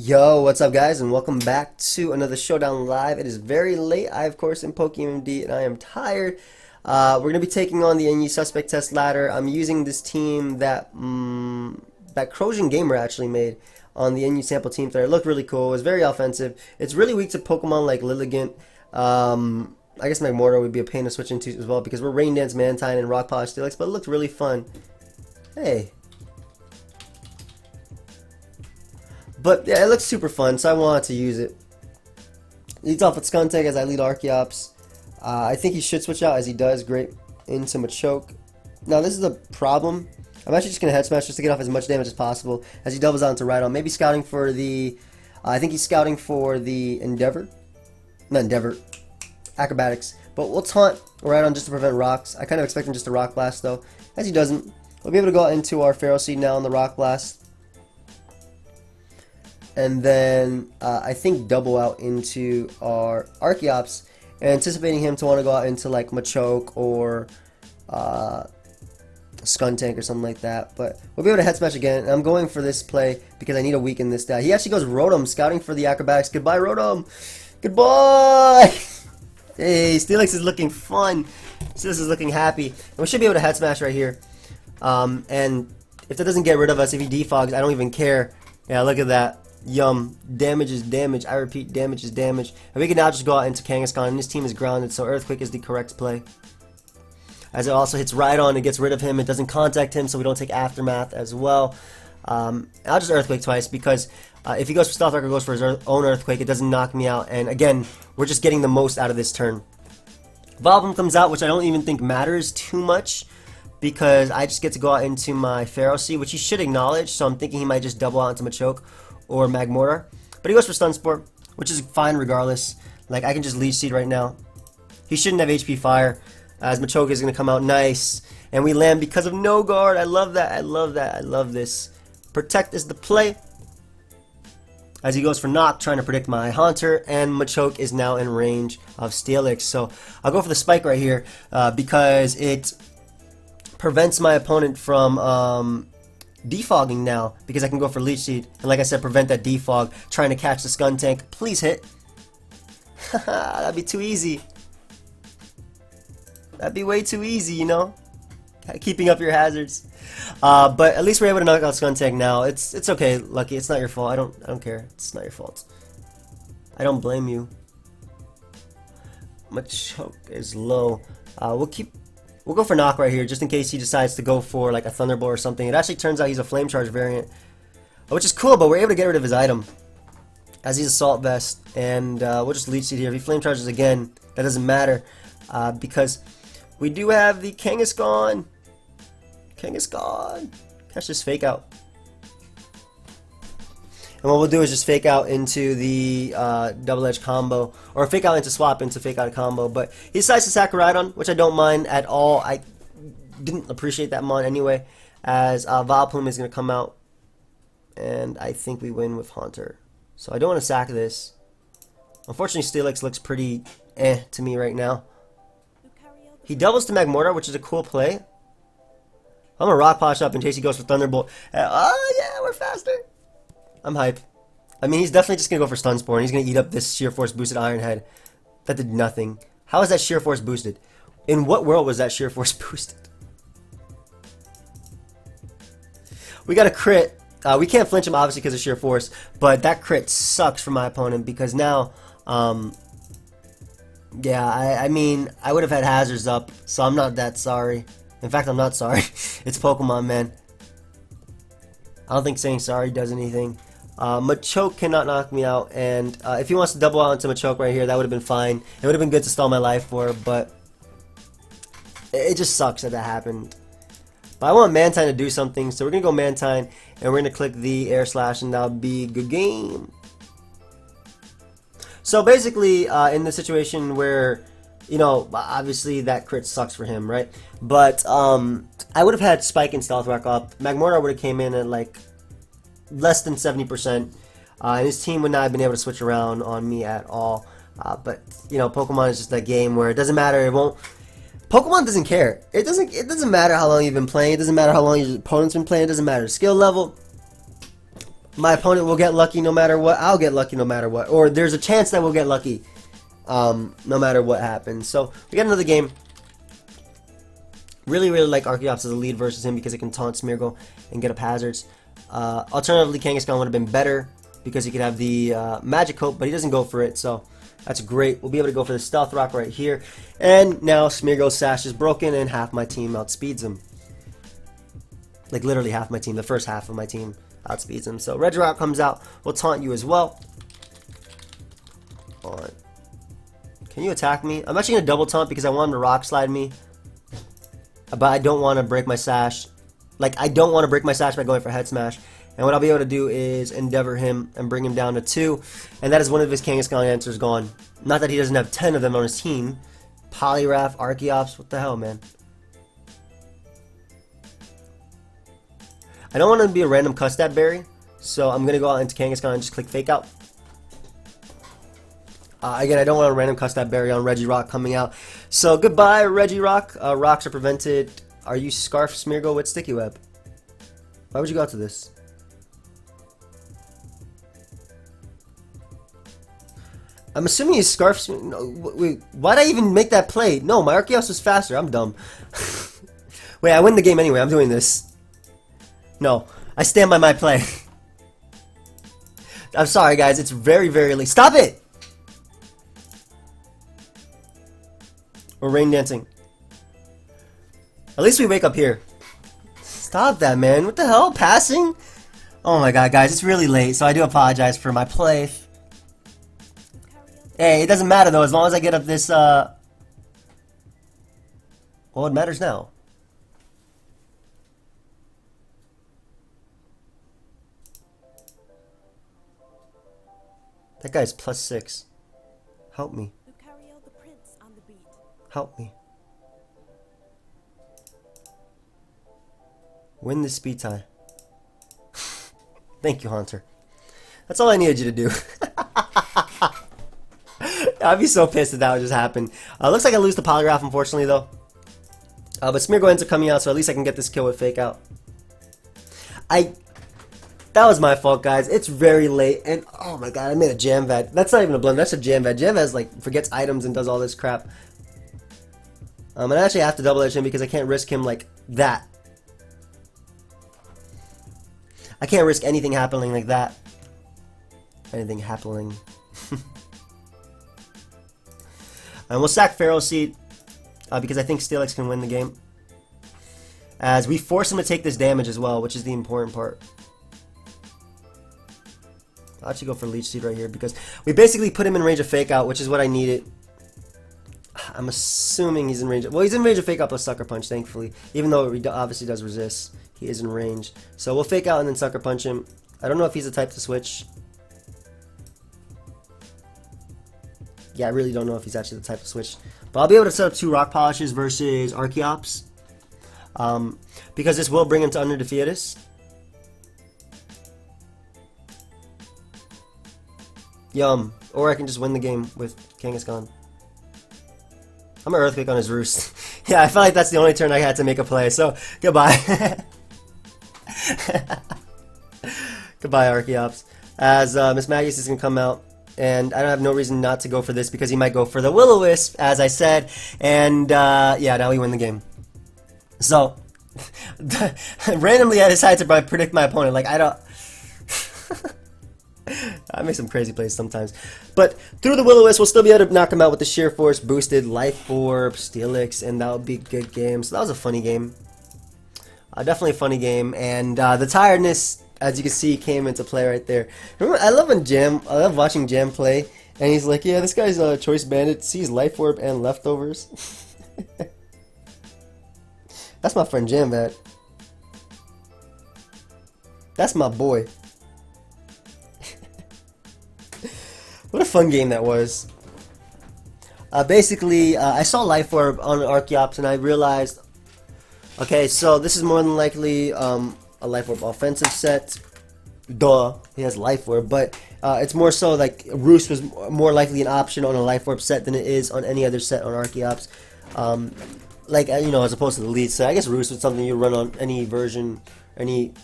Yo, what's up guys, and welcome back to another Showdown Live. It is very late. I, of course, am PokeaimMD, and I am tired. We're going to be taking on the NU Suspect Test ladder. I'm using this team that Crozian Gamer actually made on the NU sample team thread. It looked really cool. It was very offensive. It's really weak to Pokemon like Lilligant. I guess Magmortar would be a pain to switch into as well because we're Rain Dance, Mantine, and Rock Polish Steelix, but it looked really fun. Hey. But yeah, it looks super fun, so I wanted to use it. Leads off with Skuntank as I lead Archeops. I think he should switch out as he does great into Machoke. Now this is a problem. I'm actually just going to head smash just to get off as much damage as possible as he doubles out into Rhydon. Maybe scouting for the... I think he's scouting for the Endeavor. Not Endeavor. Acrobatics. But we'll taunt Rhydon just to prevent rocks. I kind of expect him just to Rock Blast though. As he doesn't. We'll be able to go out into our Feral Seed now on the Rock Blast. And then I think double out into our Archeops, anticipating him to want to go out into like Machoke or Skuntank or something like that. But we'll be able to head smash again. And I'm going for this play because I need to weaken this guy. He actually goes Rotom, scouting for the acrobatics. Goodbye, Rotom. Goodbye. Hey, Steelix is looking fun. Steelix is looking happy. And we should be able to head smash right here. And if that doesn't get rid of us, if he defogs, I don't even care. Yeah, look at that. Yum. Damage is damage. I repeat, damage is damage. And we can now just go out into Kangaskhan, and this team is grounded, so Earthquake is the correct play. As it also hits Rhydon, it gets rid of him. It doesn't contact him, so we don't take Aftermath as well. I'll just Earthquake twice, because if he goes for Stealth Arc or goes for his own Earthquake, it doesn't knock me out. And again, we're just getting the most out of this turn. Vileplume comes out, which I don't even think matters too much, because I just get to go out into my Feral Seed, which he should acknowledge, so I'm thinking he might just double out into Machoke or Magmortar. But he goes for Stun Spore, which is fine regardless. Like, I can just Leech Seed right now. He shouldn't have HP Fire, as Machoke is going to come out nice. And we land because of no guard. I love that. I love that. I love this. Protect is the play. As he goes for Knock, trying to predict my Haunter. And Machoke is now in range of Steelix. So I'll go for the Spike right here because it prevents my opponent from... defogging now, because I can go for Leech Seed, and like I said, prevent that defog, trying to catch the Skuntank. Please hit. That'd be too easy. That'd be way too easy, you know? Keeping up your hazards. But at least we're able to knock out Skuntank now. It's okay, Lucky. It's not your fault. I don't care. It's not your fault. I don't blame you. Machoke is low. We'll go for Knock right here, just in case he decides to go for like a Thunderbolt or something. It actually turns out he's a Flame Charge variant, which is cool, but we're able to get rid of his item, as he's Assault Vest, and we'll just Leech Seed here. If he Flame Charges again, that doesn't matter, because we do have the Kangaskhan. Catch this Fake Out. And what we'll do is just Fake Out into the Double Edge combo, or Fake Out into Swap into Fake Out combo. But he decides to sack Rhydon, which I don't mind at all. I didn't appreciate that mon anyway, as Vileplume is going to come out, and I think we win with Haunter. So I don't want to sack this. Unfortunately, Steelix looks pretty to me right now. He doubles to Magmortar, which is a cool play. I'm going to Rock Polish up in case he goes for Thunderbolt. Oh yeah, we're faster. I'm hype. I mean, he's definitely just going to go for Stun Spore, and he's going to eat up this Sheer Force boosted Iron Head. That did nothing. How is that Sheer Force boosted? In what world was that Sheer Force boosted? We got a crit. We can't flinch him, obviously, because of Sheer Force, but that crit sucks for my opponent, because now, yeah, I mean, I would have had hazards up, so I'm not that sorry. In fact, I'm not sorry. It's Pokemon, man. I don't think saying sorry does anything. Machoke cannot knock me out, and if he wants to double out into Machoke right here, that would have been fine. It would have been good to stall my life for, but it just sucks that that happened. But I want Mantine to do something, so we're going to go Mantine, and we're going to click the Air Slash, and that'll be good game. So basically, in the situation where, you know, obviously that crit sucks for him, right? But I would have had Spike and Stealth Rock up. Magmortar would have came in at like less than 70%, and his team would not have been able to switch around on me at all. But you know, Pokemon is just that game where it doesn't matter. It won't. Pokemon doesn't care. It doesn't matter how long you've been playing. It doesn't matter how long your opponent's been playing. It doesn't matter skill level. my opponent will get lucky no matter what. I'll get lucky no matter what. Or there's a chance that we'll get lucky no matter what happens. So we got another game. Really like Archeops as a lead versus him because it can taunt Smeargle and get up hazards. Alternatively, Kangaskhan would have been better because he could have the Magic Coat, but he doesn't go for it, so that's great. We'll be able to go for the Stealth Rock right here. And now Smeargle's Sash is broken and half my team outspeeds him. Like literally half my team, the first half of my team outspeeds him. So Regirock comes out, will taunt you as well. Alright. Can you attack me? I'm actually going to double taunt because I want him to Rock Slide me. But I don't want to break my Sash. Like, I don't want to break my Sash by going for Head Smash. And what I'll be able to do is Endeavor him and bring him down to 2. And that is one of his Kangaskhan answers gone. Not that he doesn't have 10 of them on his team. Poliwrath, Archeops, what the hell, man? I don't want to be a random Custap Berry. So I'm going to go out into Kangaskhan and just click Fake Out. Again, I don't want a random Custap Berry on Regirock coming out. So goodbye, Regirock. Rocks are prevented. Are you Scarf Smeargle with Sticky Web? Why would you go out to this? I'm assuming he's Scarf. No, wait, why'd I even make that play? No, my Archeops was faster. I'm dumb. Wait, I win the game anyway. I'm doing this. No, I stand by my play. I'm sorry, guys. It's very late. Stop it! Or Rain Dancing. At least we wake up here. Stop that, man. What the hell? Passing? Oh my god, guys. It's really late, so I do apologize for my play. Hey, it doesn't matter, though, as long as I get up this, Well, it matters now. That guy's +6. Help me. Lucario the Prince on the beat. Help me. Win the speed tie. Thank you, Haunter. That's all I needed you to do. I'd be so pissed if that would just happen. Looks like I lose the Poliwrath, unfortunately, though. But Smeargle ends up coming out, so at least I can get this kill with Fake Out. That was my fault, guys. It's very late, and oh my god, I made a Jam Vat. That's not even a blend, that's a Jam Vat. Jam Vat, like, forgets items and does all this crap. And I actually have to double edge him because I can't risk him like that. I can't risk anything happening like that. Anything happening. And we'll sack Pharaoh Seed because I think Steelix can win the game. As we force him to take this damage as well, which is the important part. I'll actually go for Leech Seed right here because we basically put him in range of Fake Out, which is what I needed. I'm assuming he's in range. Well, he's in range of Fake Out plus Sucker Punch, thankfully. Even though he obviously does resist, he is in range. So we'll Fake Out and then Sucker Punch him. I don't know if he's the type to switch. Yeah, I really don't know if he's actually the type to switch. But I'll be able to set up 2 Rock Polishes versus Archeops. Because this will bring him to under Defeatus. Yum. Or I can just win the game with Kangaskhan. I'm gonna Earthquake on his Roost. Yeah, I felt like that's the only turn I had to make a play, so goodbye. Goodbye, Archeops. As Miss Magius is gonna come out, and I don't have no reason not to go for this because he might go for the Will-O-Wisp, as I said, and yeah, now we win the game. So, randomly I decided to predict my opponent, like I don't... I make some crazy plays sometimes. But through the Will-O-Wisp, we'll still be able to knock him out with the Sheer Force boosted Life Orb, Steelix, and that would be a good game. So that was a funny game. Definitely a funny game. And the tiredness, as you can see, came into play right there. Remember, I love watching Jam play. And he's like, yeah, this guy's a Choice Bandit, sees Life Orb and Leftovers. That's my friend Jambat. That's my boy. What a fun game that was. Basically, I saw Life Orb on Archeops and I realized, okay, so this is more than likely a Life Orb offensive set. Duh, he has Life Orb, but it's more so like Roost was more likely an option on a Life Orb set than it is on any other set on Archeops. Like, you know, as opposed to the lead set. I guess Roost was something you run on any version, any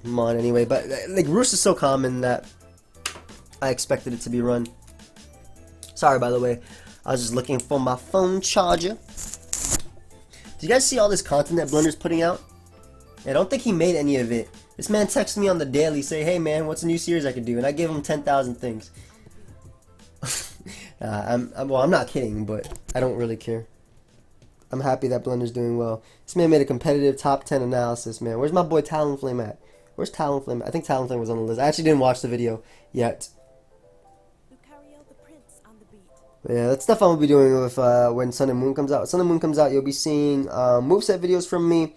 Mon anyway. But like Roost is so common that I expected it to be run. Sorry, by the way. I was just looking for my phone charger. Do you guys see all this content that Blunder's putting out? I don't think he made any of it. This man texted me on the daily, say, "Hey man, what's a new series I could do?" And I gave him 10,000 things. I'm not kidding, but I don't really care. I'm happy that Blunder's doing well. This man made a competitive top 10 analysis, man. Where's my boy Talonflame at? Where's Talonflame? I think Talonflame was on the list. I actually didn't watch the video yet. Lucario the Prince on the beat. But yeah, that's stuff I'm gonna be doing with when Sun and Moon comes out. Sun and Moon comes out, you'll be seeing moveset videos from me,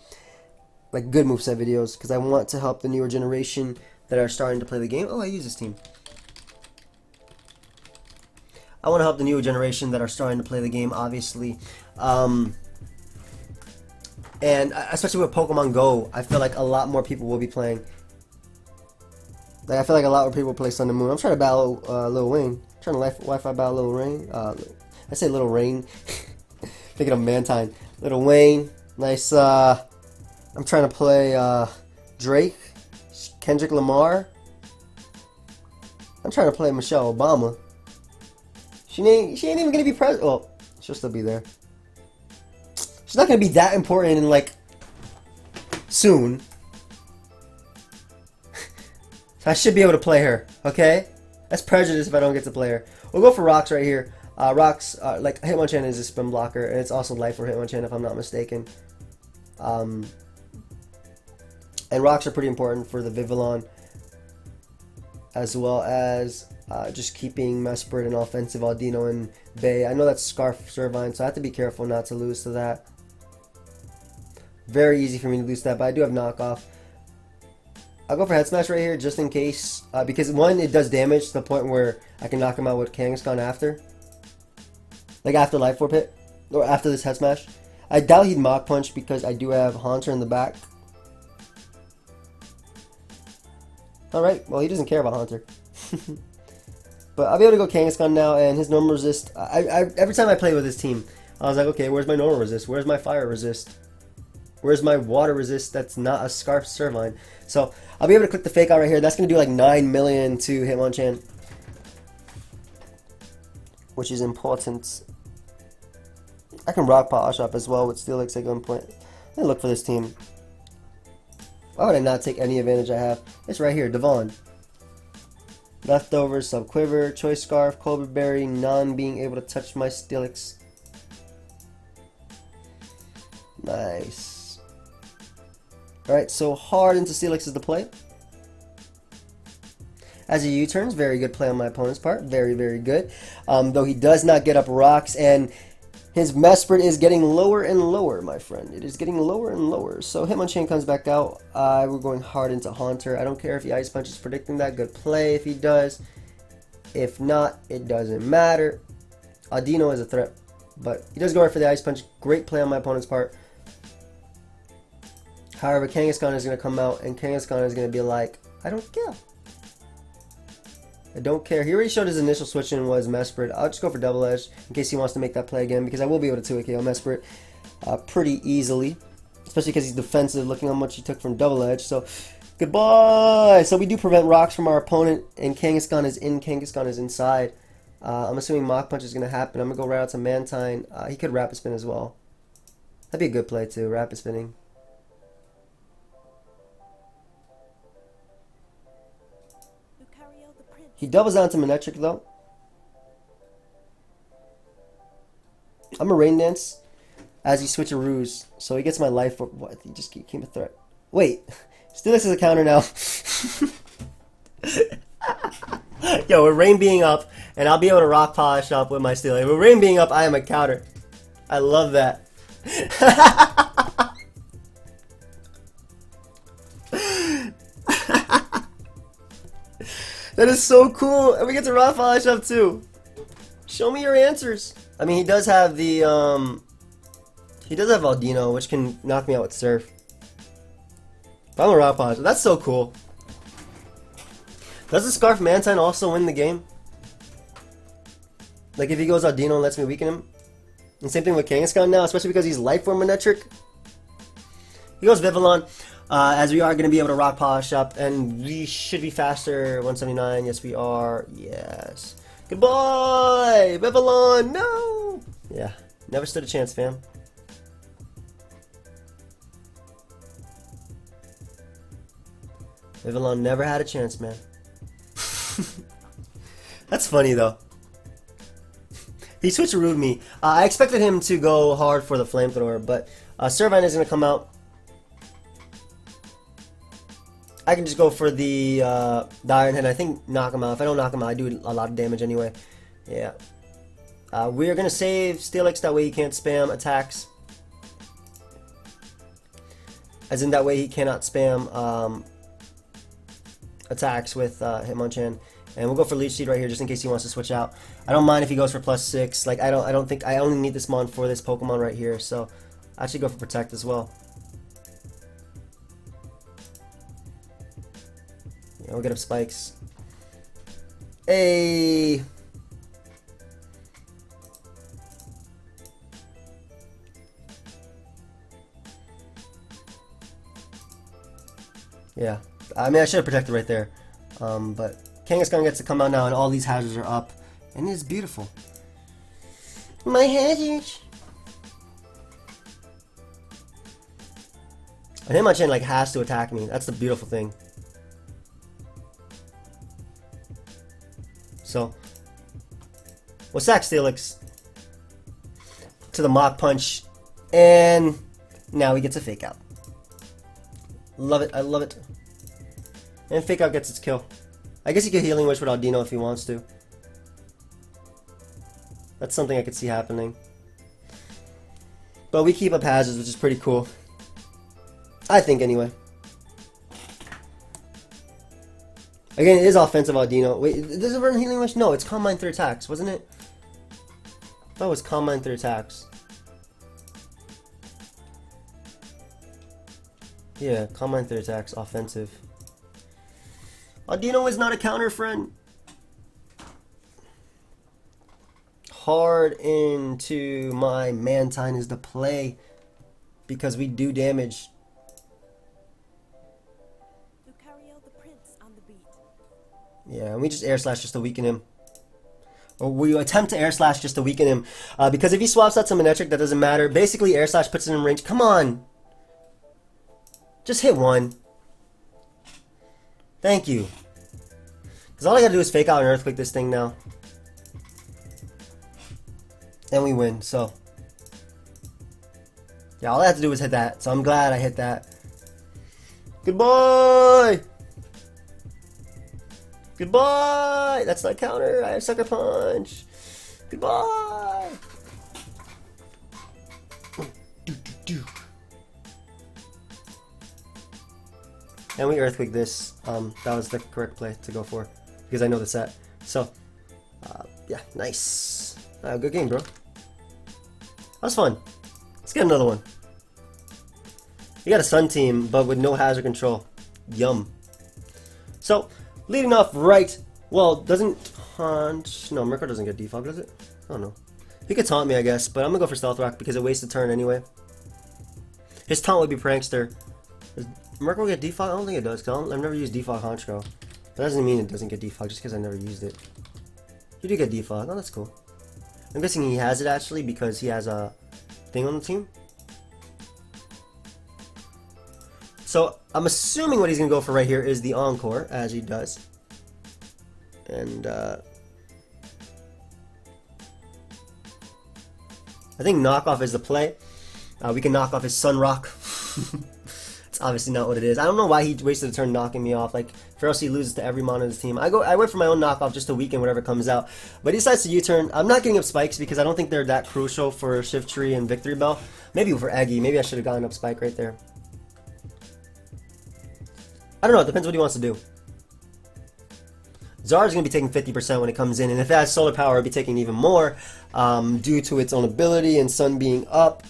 like good moveset videos, because I want to help the newer generation that are starting to play the game. Oh, I use this team. I want to help the newer generation that are starting to play the game, obviously. And especially with Pokemon Go, I feel like a lot more people will be playing. Like, I feel like a lot more people play Sun and Moon. I'm trying to battle Lil Wayne. I'm trying to Wi-Fi battle Lil Rain. I say Little Rain. Thinking of Mantine. Little Wayne. Nice. I'm trying to play Drake. Kendrick Lamar. I'm trying to play Michelle Obama. She ain't even gonna be president. Well, she'll still be there. She's not gonna be that important in like soon. So I should be able to play her. Okay, that's prejudice if I don't get to play her. We'll go for rocks right here. Rocks, like Hitmonchan is a spin blocker, and it's also life for Hitmonchan if I'm not mistaken. And rocks are pretty important for the Vivillon, as well as just keeping Mesprit and offensive Audino and Bay. I know that's Scarf Servine, so I have to be careful not to lose to that. Very easy for me to lose to that, but I do have knockoff. I'll go for Head Smash right here just in case, because one, it does damage to the point where I can knock him out with Kangaskhan after. Like after Life Orb hit, or after this Head Smash. I doubt he'd Mach Punch because I do have Haunter in the back. Alright, well he doesn't care about Haunter. But I'll be able to go Kangaskhan now, and his normal resist, every time I play with his team, I was like, okay, where's my normal resist? Where's my fire resist? Where's my water resist that's not a Scarf Servine? So I'll be able to click the fake out right here. That's going to do like 9 million to Hitmonchan, which is important. I can Rock Polish up as well with Steelix at gunpoint. Let me look for this team. Why would I not take any advantage I have? It's right here, Devon. Leftovers, Subquiver, Choice Scarf, Colbur Berry, non being able to touch my Steelix. Nice. Alright, so hard into Steelix is the play. As he U-turns, very good play on my opponent's part. Very, very good. Though he does not get up rocks, and his Mesprit is getting lower and lower, my friend. It is getting lower and lower. So Hitmonchan comes back out. We're going hard into Haunter. I don't care if he Ice Punch is predicting that. Good play if he does. If not, it doesn't matter. Audino is a threat, but he does go right for the Ice Punch. Great play on my opponent's part. However, Kangaskhan is going to come out, and Kangaskhan is going to be like, I don't care. I don't care. He already showed his initial switch in was Mesprit. I'll just go for Double Edge in case he wants to make that play again, because I will be able to 2-KO Mesprit pretty easily, especially because he's defensive, looking how much he took from Double Edge. So, goodbye! So we do prevent rocks from our opponent, and Kangaskhan is in, Kangaskhan is inside. I'm assuming Mach Punch is going to happen. I'm going to go right out to Mantine. He could Rapid Spin as well. That'd be a good play too, Rapid Spinning. Lucario the Prince. He doubles down to Manectric though. I'm a Rain Dance as he switcheroos, so he gets my life. What? He just became a threat. Wait, Steelix is a counter now. Yo, with Rain being up, and I'll be able to Rock Polish up with my Steelix. With Rain being up, I am a counter. I love that. That is so cool, and we get to Rock Polish up too. Show me your answers. I mean, he does have the he does have Audino, which can knock me out with Surf. But I'm a Rock Polish. That's so cool. Does the Scarf Mantine also win the game? Like if he goes Audino and lets me weaken him? And same thing with Kangaskhan now, especially because he's Life Form Manectric. He goes Vivillon. as we are going to be able to rock polish up, and we should be faster. 179, yes we are. Yes. Goodbye, Babylon. No. Yeah, never stood a chance, fam. Babylon never had a chance, man. That's funny though. He switcherooed me. I expected him to go hard for the flamethrower, but Servine is going to come out. I can just go for the Iron Head. I think knock him out. If I don't knock him out, I do a lot of damage anyway. Yeah. We are going to save Steelix, that way he can't spam attacks. As in, that way he cannot spam attacks with Hitmonchan. And we'll go for Leech Seed right here, just in case he wants to switch out. I don't mind if he goes for +6. Like I don't think I only need this mon for this Pokemon right here, so I actually go for Protect as well. Yeah, we'll get up spikes. Hey. Yeah, I mean I should have protected right there, but Kangaskhan gets to come out now, and all these hazards are up, and it's beautiful. My hazards. And Hitmonchan like has to attack me. That's the beautiful thing. So, we'll sack Steelix to the Mach Punch, and now he gets a Fake Out. Love it, I love it. And Fake Out gets its kill. I guess he could Healing Wish with Audino if he wants to. That's something I could see happening. But we keep up hazards, which is pretty cool. I think, anyway. Again, it is offensive Audino. Wait, does it run Healing Wish? No, it's Calm Mind 3 attacks, wasn't it? I thought it was Calm Mind 3 attacks. Yeah, Calm Mind 3 attacks, offensive. Audino is not a counter, friend. Hard into my Mantine is the play, because we do damage. Lucario the Prince on the beat. Yeah, and we just Air Slash just to weaken him. Or we attempt to Air Slash just to weaken him. Because if he swaps out some Manectric, that doesn't matter. Basically, Air Slash puts him in range. Come on! Just hit one. Thank you. Because all I gotta do is Fake Out and Earthquake this thing now. And we win, so. Yeah, all I have to do is hit that. So I'm glad I hit that. Goodbye! Goodbye! That's not counter. I have Sucker Punch. Goodbye! And we Earthquake this. That was the correct play to go for, because I know the set. So, yeah, nice. Good game, bro. That was fun. Let's get another one. You got a Sun team, but with no hazard control. Yum. So, leading off right. Well, doesn't taunt. No, Mirko doesn't get defog, does it? I don't know. He could taunt me, I guess, but I'm gonna go for Stealth Rock because it wastes a turn anyway. His taunt would be Prankster. Does Mirko get defog? I don't think it does, because I've never used defog Honchkrow. That doesn't mean it doesn't get defog just because I never used it. You do get defog. Oh, that's cool. I'm guessing he has it actually because he has a thing on the team. So I'm assuming what he's gonna go for right here is the Encore, as he does. And I think knockoff is the play. We can knock off his Sun Rock. It's obviously not what it is. I don't know why he wasted a turn knocking me off. Like, Ferocity loses to every mon on his team. I went for my own knockoff just to weaken whatever comes out. But he decides to U-turn. I'm not getting up spikes because I don't think they're that crucial for Shift Tree and Victory Bell. Maybe for Eggy. Maybe I should have gotten up spike right there. I don't know. It depends what he wants to do. Zar's going to be taking 50% when it comes in. And if it has solar power, it'll be taking even more due to its own ability and Sun being up.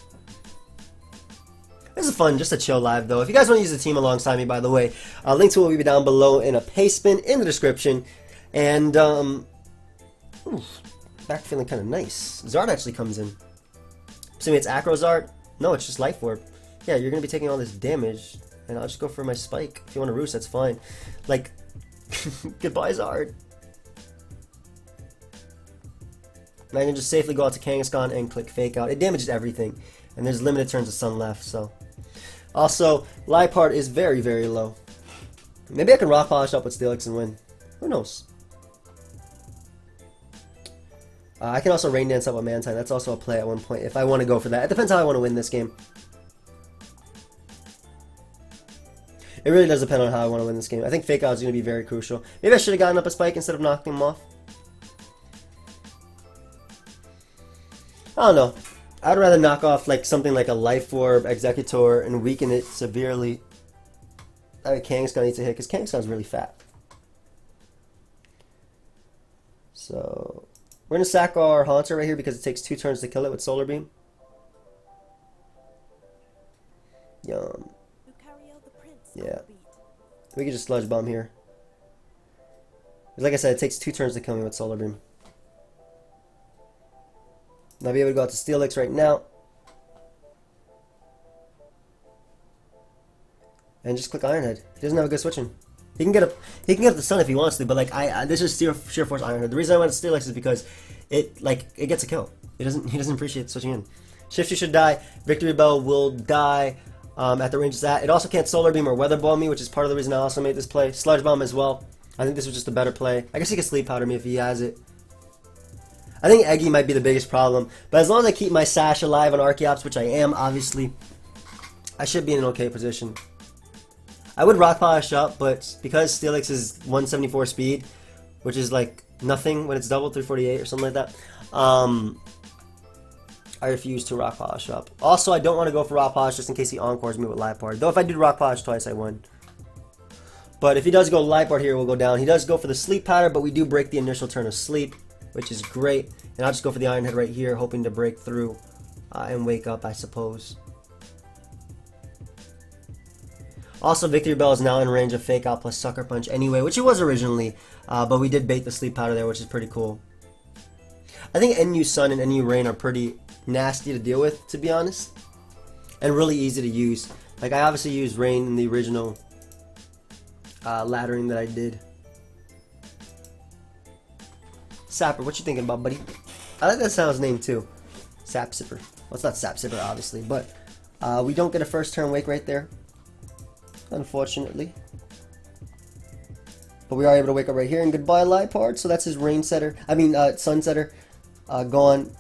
This is fun, just a chill live though. If you guys want to use the team alongside me, by the way, link to it will be down below in a paste bin in the description. And, back feeling kind of nice. Zard actually comes in. Assuming it's Acro Zard? No, it's just Life Orb. Yeah, you're going to be taking all this damage. And I'll just go for my spike. If you want to roost, that's fine. Like, goodbye Zard. And I can just safely go out to Kangaskhan and click Fake Out. It damages everything. And there's limited turns of Sun left, so. Also, Liepard is very, very low. Maybe I can Rock Polish up with Steelix and win. Who knows? I can also Rain Dance up with Mantine. That's also a play at one point if I want to go for that. It depends how I want to win this game. It really does depend on how I want to win this game. I think Fake Out is going to be very crucial. Maybe I should have gotten up a spike instead of knocking him off. I don't know. I'd rather knock off like something like a Life Orb, Executor, and weaken it severely. I think Kangaskhan needs to hit because Kangaskhan's really fat. So we're going to sack our Haunter right here because it takes 2 turns to kill it with Solar Beam. Yum. Lucario the Prince Yeah. on the beat. We can just Sludge Bomb here. Like I said, it takes 2 turns to kill me with Solar Beam. And I'll be able to go out to Steelix right now. And just click Iron Head. He doesn't have a good switching. He can get up the Sun if he wants to, but like this is sheer force Iron Head. The reason I went to Steelix is because it gets a kill. He doesn't appreciate switching in. Shifty should die. Victory Bell will die at the range it's at. It also can't Solar Beam or Weather Ball me, which is part of the reason I also made this play. Sludge Bomb as well. I think this was just a better play. I guess he could Sleep Powder me if he has it. I think Eggy might be the biggest problem, but as long as I keep my Sash alive on Archeops, which I am, obviously, I should be in an okay position. I would Rock Polish up, but because Steelix is 174 speed, which is like nothing when it's double 348 or something like that, I refuse to Rock Polish up. Also, I don't want to go for Rock Polish just in case he Encores me with Liepard. Though if I do Rock Polish twice, I win. But if he does go Liepard here, we'll go down. He does go for the Sleep Powder, but we do break the initial turn of Sleep, which is great. And I'll just go for the Iron Head right here, hoping to break through and wake up, I suppose. Also, Victory Bell is now in range of Fake Out plus Sucker Punch anyway, which it was originally, but we did bait the Sleep Powder there, which is pretty cool. I think NU Sun and NU Rain are pretty nasty to deal with, to be honest, and really easy to use. Like, I obviously used Rain in the original laddering that I did. Sapper, what you thinking about, buddy? I like that sound's name too. Sap Sipper. Well, it's not Sap Sipper, obviously, but we don't get a first turn wake right there, unfortunately. But we are able to wake up right here, and goodbye Liepard. So that's his Rain Setter. I mean, Sun Setter gone.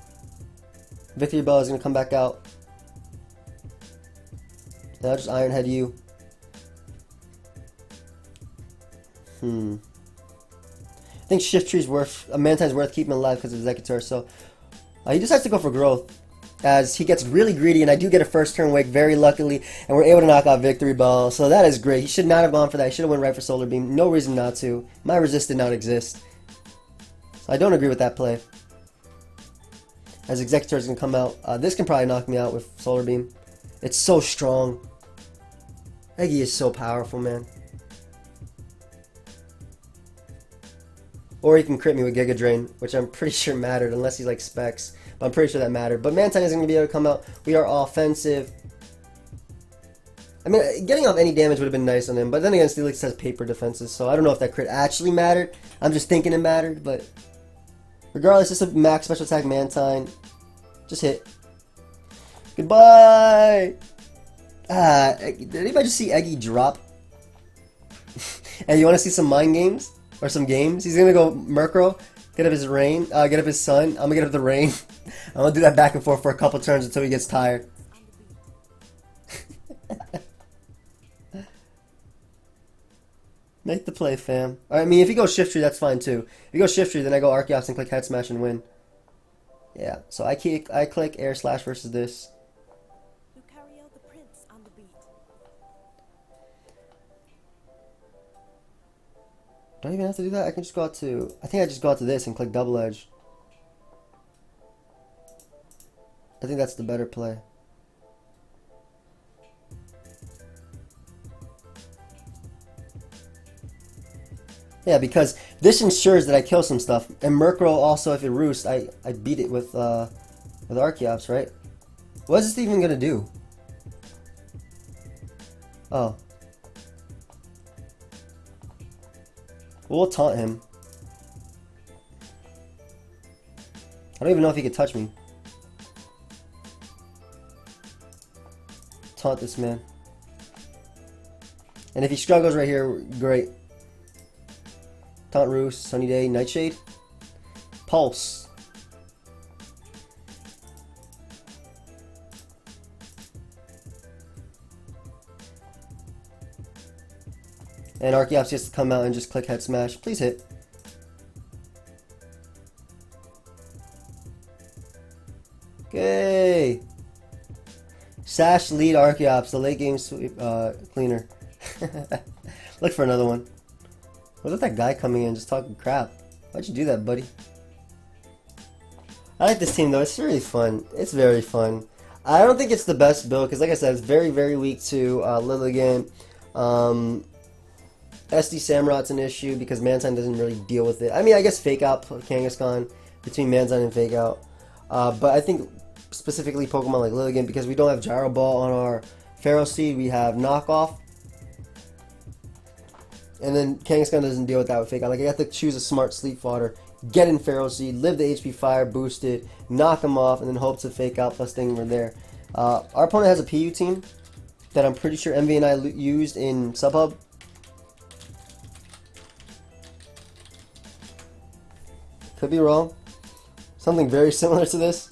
Victory Bell is going to come back out. And I'll just Iron Head you. I think Shift Tree's worth, Mantine's worth keeping alive because of Executor, so he decides to go for Growth as he gets really greedy, and I do get a first turn wake very luckily, and we're able to knock out Victory Bell, so that is great. He should not have gone for that. He should have went right for Solar Beam. No reason not to. My resist did not exist. So I don't agree with that play. As Executor is going to come out. This can probably knock me out with Solar Beam. It's so strong. Eggy is so powerful, man. Or he can crit me with Giga Drain, which I'm pretty sure mattered, unless he like specs. But I'm pretty sure that mattered. But Mantine isn't going to be able to come out. We are offensive. I mean, getting off any damage would have been nice on him. But then again, Steelix has paper defenses, so I don't know if that crit actually mattered. I'm just thinking it mattered, but regardless, it's a max special attack Mantine. Just hit. Goodbye! Did anybody just see Eggy drop? And you want to see some mind games? Or some games? He's gonna go Murkrow, get up his Rain, get up his Sun. I'm gonna get up the Rain. I'm gonna do that back and forth for a couple turns until he gets tired. Make the play, fam. I mean, if he goes Shift Tree, that's fine too. If he goes Shift Tree, then I go Archeops and click Head Smash and win. Yeah, so I click Air Slash versus this. Lucario the Prince on the beat. Do I even have to do that? I can just go out to... I think I just go out to this and click Double Edge. I think that's the better play. Yeah, because this ensures that I kill some stuff. And Murkrow also, if it roosts, I beat it with Archeops, right? What is this even going to do? Oh, We'll taunt him. I don't even know if he could touch me. Taunt this man. And if he struggles right here, great. Taunt Roost, Sunny Day, Nightshade. Pulse. And Archeops gets to come out and just click head smash. Please hit. Okay. Sash lead Archeops, the late game sweep, cleaner. Look for another one. Was that guy coming in just talking crap? Why'd you do that, buddy? I like this team though. It's really fun. It's very fun. I don't think it's the best build because, like I said, it's very, very weak to Lilligant. SD Samurot's an issue because Mantine doesn't really deal with it. I mean, I guess Fake Out Kangaskhan between Mantine and Fake Out. But I think specifically Pokemon like Lilligant, because we don't have Gyro Ball on our Pharaoh Seed, we have Knockoff. And then Kangaskhan doesn't deal with that with Fake Out. Like, I have to choose a smart Sleep Fodder, get in Pharaoh Seed, live the HP Fire, boost it, knock him off, and then hope to Fake Out plus Sting we're there. Our opponent has a PU team that I'm pretty sure MV and I used in Subhub. Could be wrong. Something very similar to this.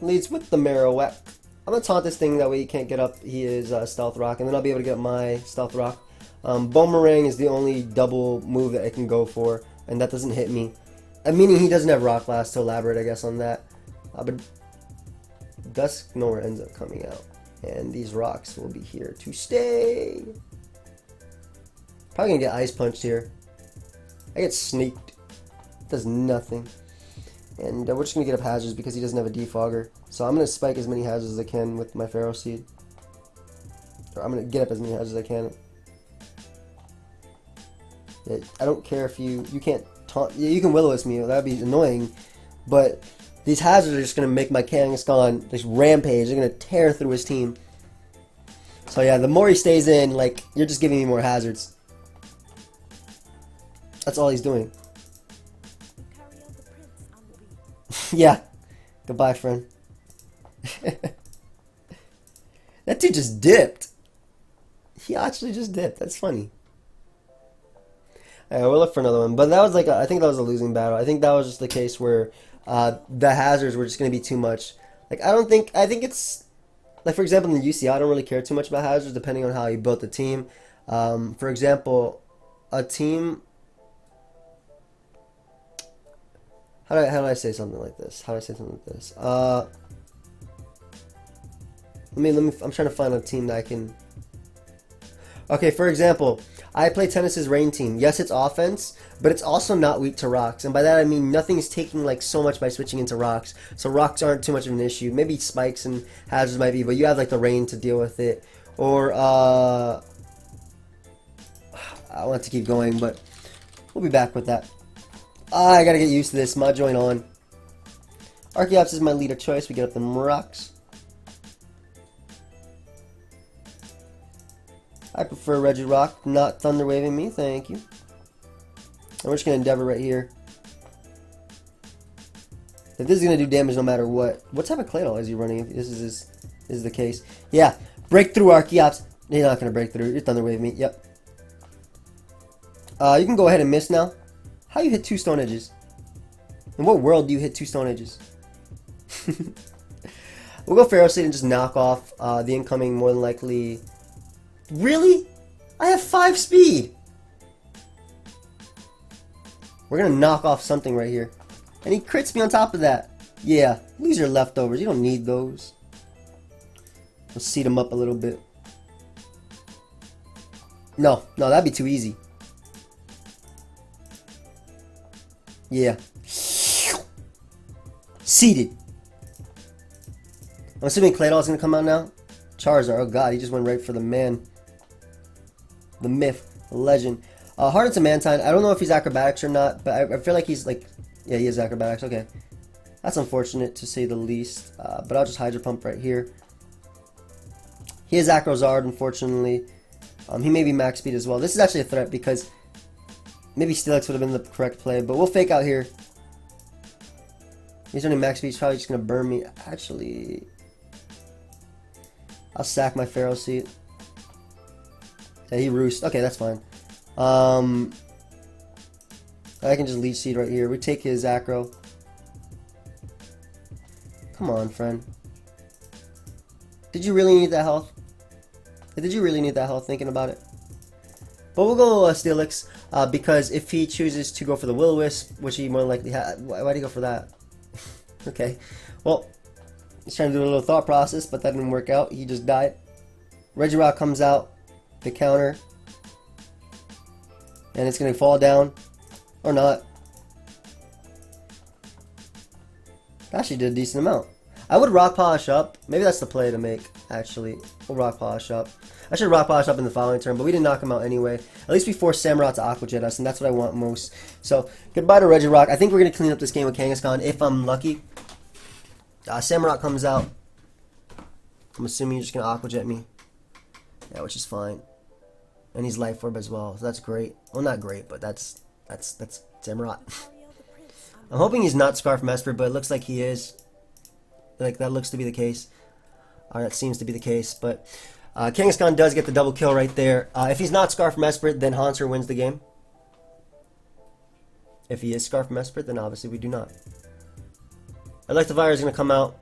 Leads with the Marowak. I'm going to taunt this thing, that way he can't get up. He is Stealth Rock, and then I'll be able to get my Stealth Rock. Boomerang is the only double move that I can go for, and that doesn't hit me. Meaning he doesn't have Rock Blast to elaborate, I guess, on that. But Dusk nowhere ends up coming out. And these rocks will be here to stay. Probably going to get Ice Punched here. I get sneaked. Does nothing. And we're just going to get up hazards because he doesn't have a defogger. So I'm going to spike as many hazards as I can with my Pharaoh Seed. Or I'm going to get up as many hazards as I can. Yeah, I don't care if you can't taunt. Yeah, you can Will-O-Wisp me. That would be annoying. But these hazards are just going to make my Kangaskhan just rampage. They're going to tear through his team. So yeah, the more he stays in, like, you're just giving me more hazards. That's all he's doing. Lucario the Prince on the beat. Yeah. Goodbye, friend. That dude just dipped. He actually just dipped. That's funny. Alright, we'll look for another one. But that was like I think that was a losing battle. I think that was just the case where the hazards were just going to be too much. Like, I think it's, like, for example, in the UC, I don't really care too much about hazards depending on how you built the team. For example, a team... How do I say something like this? How do I say something like this? Let me. I'm trying to find a team that I can. Okay, for example, I play Tennis's Rain team. Yes, it's offense, but it's also not weak to rocks, and by that I mean nothing's taking like so much by switching into rocks. So rocks aren't too much of an issue. Maybe spikes and hazards might be, but you have like the rain to deal with it. Or I want to keep going, but we'll be back with that. I gotta get used to this. Mod join on. Archeops is my leader choice. We get up them rocks. I prefer Regirock, not Thunder Waving me. Thank you. And we're just gonna Endeavor right here. If this is gonna do damage no matter what. What type of Claydol is he running? If this is the case. Yeah. Breakthrough Archeops. You're not gonna break through. You're Thunder Waving me. Yep. You can go ahead and miss now. How you hit 2 Stone Edges? In what world do you hit 2 Stone Edges? We'll go Pharaoh Seed and just knock off the incoming, more than likely. Really? I have 5 speed! We're gonna knock off something right here. And he crits me on top of that. Yeah, lose your leftovers. You don't need those. Let's seed him up a little bit. No, that'd be too easy. Yeah. Seeded. I'm assuming Claydol is going to come out now. Charizard. Oh god, he just went right for the man. The myth. The legend. Harden's a Mantine. I don't know if he's acrobatics or not, but I feel like he's like... Yeah, he is acrobatics. Okay. That's unfortunate to say the least. But I'll just Hydro Pump right here. He is Acrozard, unfortunately. He may be max speed as well. This is actually a threat because maybe Steelix would have been the correct play, but we'll fake out here. He's running max speed. He's probably just going to burn me. Actually, I'll sack my Pharaoh Seat. Yeah, he roost. Okay, that's fine. I can just leech seed right here. We take his acro. Come on, friend. Did you really need that health? Did you really need that health thinking about it? But we'll go Steelix because if he chooses to go for the Will-O-Wisp, which he more than likely had. Why'd he go for that? Okay. Well, he's trying to do a little thought process, but that didn't work out. He just died. Regirock comes out. The counter. And it's going to fall down. Or not. Actually did a decent amount. I would rock polish up. Maybe that's the play to make, actually. We'll rock polish up. I should rock polish up in the following turn, but we didn't knock him out anyway. At least we forced Samurott to Aqua Jet us, and that's what I want most. So, goodbye to Regirock. I think we're going to clean up this game with Kangaskhan if I'm lucky. Samurott comes out. I'm assuming you're just going to Aqua Jet me. Yeah, which is fine. And he's Life Orb as well, so that's great. Well, not great, but that's Samurott. I'm hoping he's not Scarf Mesper, but it looks like he is. Like, that looks to be the case. That seems to be the case, but Kangaskhan does get the double kill right there. If he's not Scarf Mesprit, then Haunter wins the game. If he is Scarf Mesprit, then obviously we do not. Electivire is going to come out,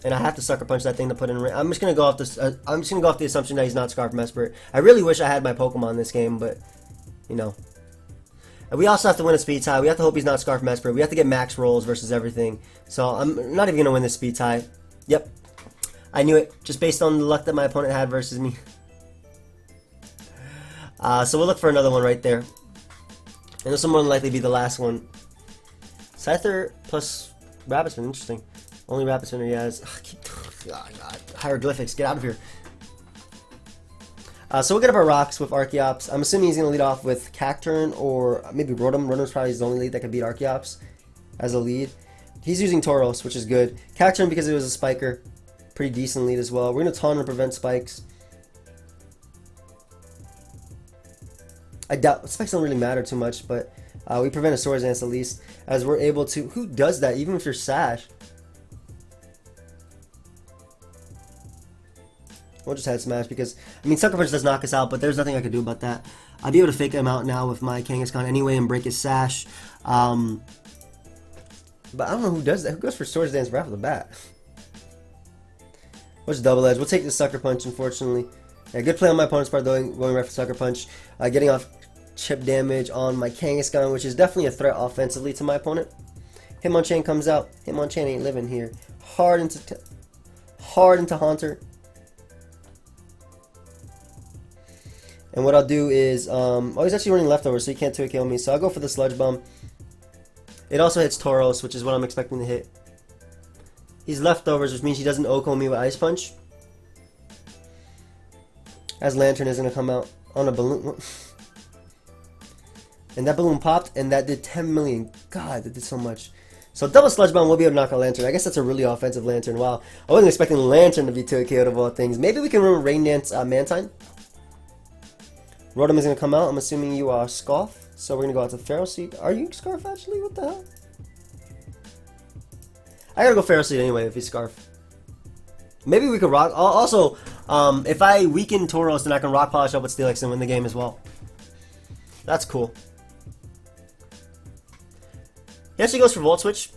and I have to Sucker Punch that thing to put in. I'm just going to go off this. I'm just going to go off the assumption that he's not Scarf Mesprit. I really wish I had my Pokemon in this game, but you know. And we also have to win a speed tie. We have to hope he's not Scarf Mesprit. We have to get max rolls versus everything. So I'm not even going to win this speed tie. Yep. I knew it. Just based on the luck that my opponent had versus me. So we'll look for another one right there. And this will more than likely be the last one. Scyther plus Rapid Spin. Interesting. Only Rapid Spinner he has. God. Hieroglyphics. Get out of here. So we'll get up our rocks with Archeops. I'm assuming he's going to lead off with Cacturn or maybe Rotom. Rotom's probably his only lead that could beat Archeops as a lead. He's using Tauros, which is good. Cacturn because it was a spiker. Pretty decent lead as well. We're going to taunt and prevent spikes. I doubt spikes don't really matter too much, but we prevent a Swords Dance at least, as we're able to. Who does that? Even if you're Sash. We'll just head smash because, I mean, Sucker Punch does knock us out, but there's nothing I can do about that. I'll be able to fake him out now with my Kangaskhan anyway and break his Sash. But I don't know who does that. Who goes for Swords Dance right off the bat? What's Double Edge? We'll take the Sucker Punch, unfortunately. Yeah, good play on my opponent's part, though, going right for Sucker Punch. Getting off chip damage on my Kangaskhan, which is definitely a threat offensively to my opponent. Hitmonchan comes out. Hitmonchan ain't living here. Hard into Haunter. And what I'll do is, oh, he's actually running leftovers, so he can't 2 kill me. So I'll go for the Sludge Bomb. It also hits Tauros, which is what I'm expecting to hit. He's leftovers, which means he doesn't OHKO me with Ice Punch. As Lantern is going to come out on a balloon. And that balloon popped, and that did 10 million. God, that did so much. So double Sludge Bomb will be able to knock out Lantern. I guess that's a really offensive Lantern. Wow. I wasn't expecting Lantern to be 2 KO'd of all things. Maybe we can run Rain Dance Mantine. Rotom is going to come out. I'm assuming you are Scarf. So we're going to go out to Pharaoh Seed. Are you Scarf, actually? What the hell? I got to go Pharaoh Seed anyway if he's Scarf. Maybe we could rock. Also, if I weaken Tauros, then I can rock polish up with Steelix and win the game as well. That's cool. He actually goes for Volt Switch.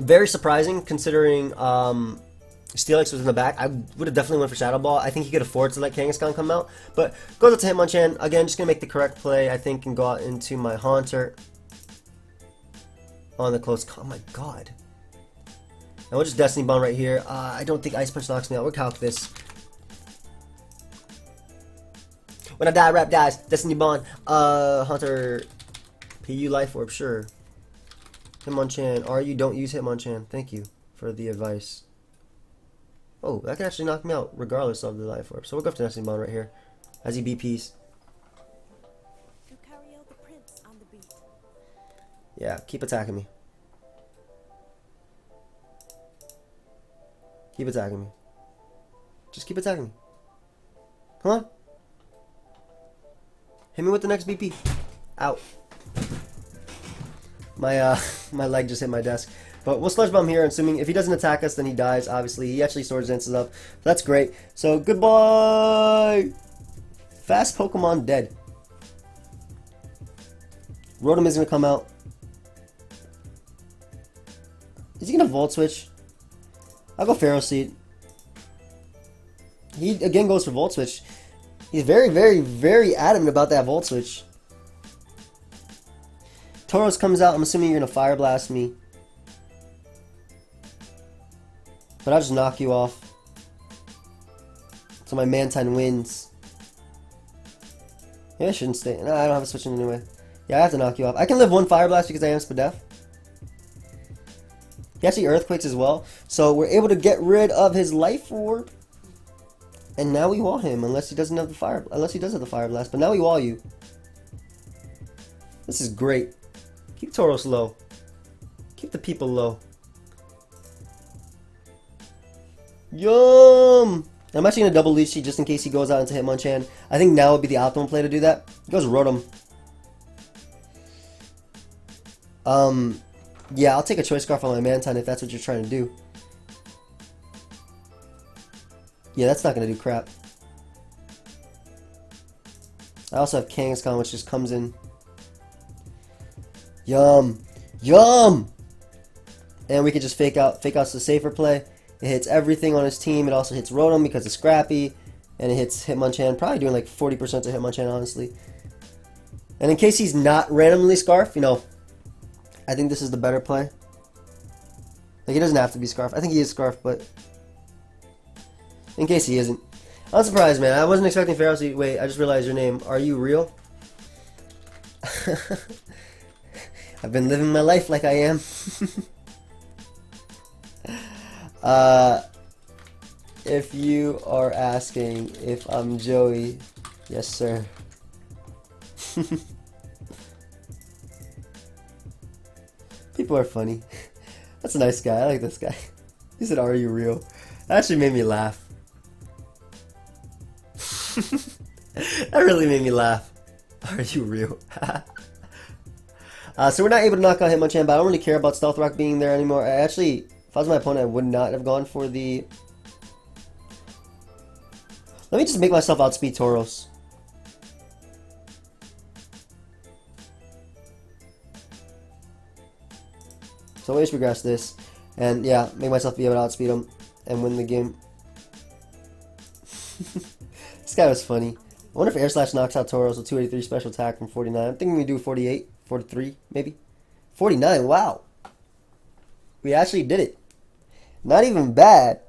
Very surprising considering Steelix was in the back. I would have definitely went for Shadow Ball. I think he could afford to let Kangaskhan come out. But goes up to Hitmonchan. Again, just going to make the correct play, I think, and go out into my Haunter. On the close. Oh my god. And we'll just Destiny Bond right here. I don't think Ice Punch knocks me out. We'll calc this. When I die, Rap dies. Destiny Bond. Haunter. PU Life Orb, sure. Hitmonchan. RU, don't use Hitmonchan. Thank you for the advice. Oh, that can actually knock me out regardless of the Life Orb. So we'll go up to Destiny Bond right here. As he BPs. Lucario the Prince on the beat. Yeah, keep attacking me. Keep attacking me. Just keep attacking me. Come on. Hit me with the next BP. Out. My my leg just hit my desk. But we'll Sludge Bomb here, assuming if he doesn't attack us, then he dies, obviously. He actually Swords Dances up. That's great. So, goodbye! Fast Pokemon dead. Rotom is going to come out. Is he going to Volt Switch? I'll go Pharaoh Seed. He again goes for Volt Switch. He's very, very, very adamant about that Volt Switch. Tauros comes out. I'm assuming you're going to Fire Blast me. But I'll just knock you off. So my Mantine wins. Yeah, I shouldn't stay. No, I don't have a switch in anyway. Yeah, I have to knock you off. I can live one Fire Blast because I am Spadef. He actually Earthquakes as well. So we're able to get rid of his Life Orb. And now we wall him unless he doesn't have the Fire, unless he does have the Fire Blast. But now we wall you. This is great. Keep Tauros low. Keep the people low. Yum! I'm actually going to double Leech Seed just in case he goes out into Hitmonchan. I think now would be the optimal play to do that. He goes Rotom. Yeah, I'll take a Choice Scarf on my Mantine if that's what you're trying to do. Yeah, that's not going to do crap. I also have Kangaskhan, which just comes in. Yum! Yum! And we could just fake out the safer play. It hits everything on his team. It also hits Rotom because it's scrappy. And it hits Hitmonchan. Probably doing like 40% to Hitmonchan, honestly. And in case he's not randomly Scarf, you know, I think this is the better play. Like, he doesn't have to be Scarf. I think he is Scarf, but in case he isn't. I'm surprised, man. I wasn't expecting Pharaoh Seed. Wait, I just realized your name. Are you real? I've been living my life like I am. If you are asking if I'm Joey, yes, sir. People are funny. That's a nice guy. I like this guy. He said, "Are you real?" That actually made me laugh. That really made me laugh. Are you real? So we're not able to knock out Hitmonchan, but I don't really care about Stealth Rock being there anymore. Actually, if I was my opponent, I would not have gone for the... Let me just make myself outspeed Tauros. So I'll HP Grass this. And yeah, make myself be able to outspeed him and win the game. This guy was funny. I wonder if Air Slash knocks out Tauros with 283 special attack from 49. I'm thinking we do 48, 43 maybe. 49, wow. We actually did it. Not even bad.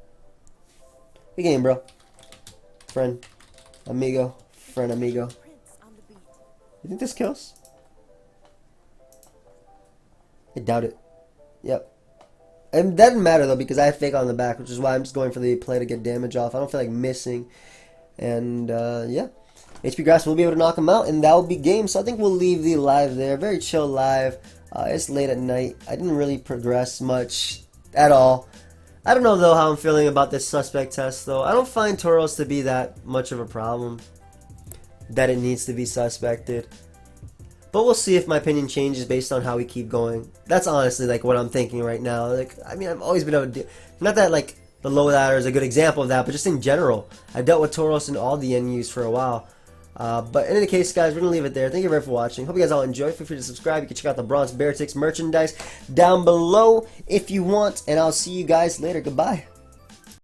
Good game, bro. Friend. Amigo. Friend, amigo. You think this kills? I doubt it. Yep. It doesn't matter though because I have Fake on the back, which is why I'm just going for the play to get damage off. I don't feel like missing. And yeah. HP Grass will be able to knock him out, and that will be game. So I think we'll leave the live there. Very chill live. It's late at night. I didn't really progress much at all. I don't know though how I'm feeling about this suspect test though. I don't find Tauros to be that much of a problem that it needs to be suspected. But we'll see if my opinion changes based on how we keep going. That's honestly like what I'm thinking right now. Like, I mean, I've always been able to do, not that like the low ladder is a good example of that, but just in general, I dealt with Tauros and all the NUs for a while. But in any case, guys, we're going to leave it there. Thank you very much for watching. Hope you guys all enjoy. Feel free to subscribe. You can check out the Bronx Bear Ticks merchandise down below if you want. And I'll see you guys later. Goodbye.